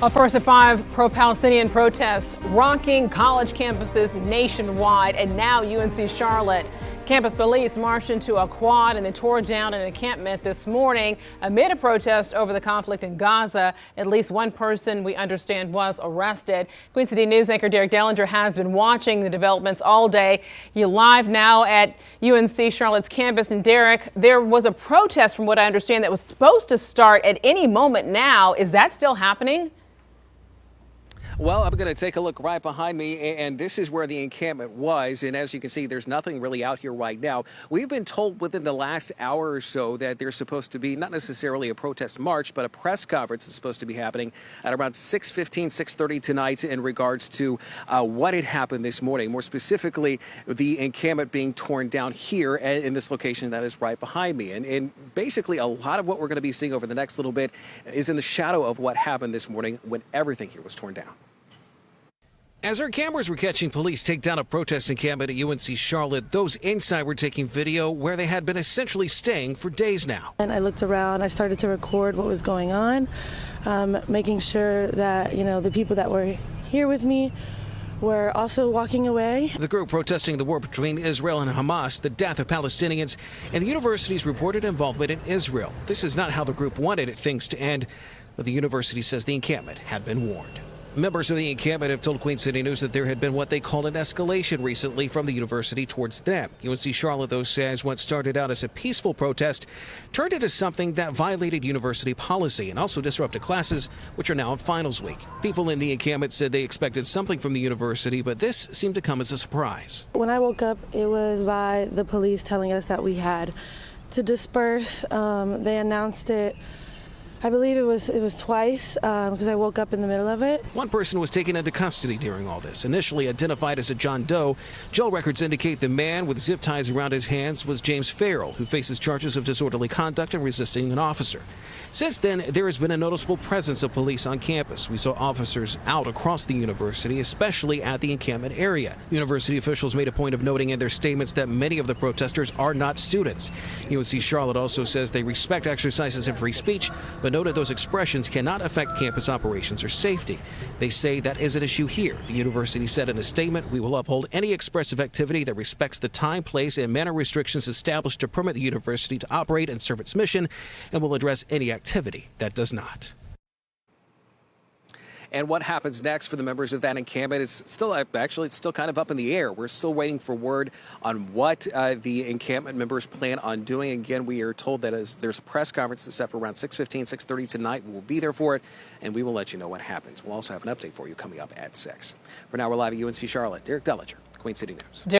A first of 5 pro-Palestinian protests rocking college campuses nationwide, and now UNC Charlotte. Campus police marched into a quad and then tore down an encampment this morning amid a protest over the conflict in Gaza. At least one person, we understand, was arrested. Queen City News anchor Derek Dellinger has been watching the developments all day. You're live now at UNC Charlotte's campus. And Derek, there was a protest, from what I understand, that was supposed to start at any moment now. Is that still happening? Well, I'm going to take a look right behind me, and this is where the encampment was. And as you can see, there's nothing really out here right now. We've been told within the last hour or so that there's supposed to be not necessarily a protest march, but a press conference is supposed to be happening at around 6:15, 6:30 tonight in regards to what had happened this morning. More specifically, the encampment being torn down here in this location that is right behind me. And basically, a lot of what we're going to be seeing over the next little bit is in the shadow of what happened this morning when everything here was torn down. As our cameras were catching police take down a protest encampment at UNC Charlotte, those inside were taking video where they had been essentially staying for days now. And I looked around, I started to record what was going on, making sure that, the people that were here with me were also walking away. The group protesting the war between Israel and Hamas, the death of Palestinians, and the university's reported involvement in Israel. This is not how the group wanted things to end, but the university says the encampment had been warned. Members of the encampment have told Queen City News that there had been what they call an escalation recently from the university towards them. UNC Charlotte, though, says what started out as a peaceful protest turned into something that violated university policy and also disrupted classes, which are now in finals week. People in the encampment said they expected something from the university, but this seemed to come as a surprise. When I woke up, it was by the police telling us that we had to disperse. They announced it, I believe it was twice, because I woke up in the middle of it. One person was taken into custody during all this. Initially identified as a John Doe, jail records indicate the man with zip ties around his hands was James Farrell, who faces charges of disorderly conduct and resisting an officer. Since then, there has been a noticeable presence of police on campus. We saw officers out across the university, especially at the encampment area. University officials made a point of noting in their statements that many of the protesters are not students. UNC Charlotte also says they respect exercises and free speech, but noted those expressions cannot affect campus operations or safety. They say that is an issue here. The university said in a statement, "We will uphold any expressive activity that respects the time, place, and manner restrictions established to permit the university to operate and serve its mission, and will address any activity that does not." And what happens next for the members of that encampment is still, actually, it's still kind of up in the air. We're still waiting for word on what the encampment members plan on doing. Again, we are told that there's a press conference that's set for around 6:15, 6:30 tonight. We will be there for it, and we will let you know what happens. We'll also have an update for you coming up at 6. For now, we're live at UNC Charlotte. Derek Dellinger, Queen City News.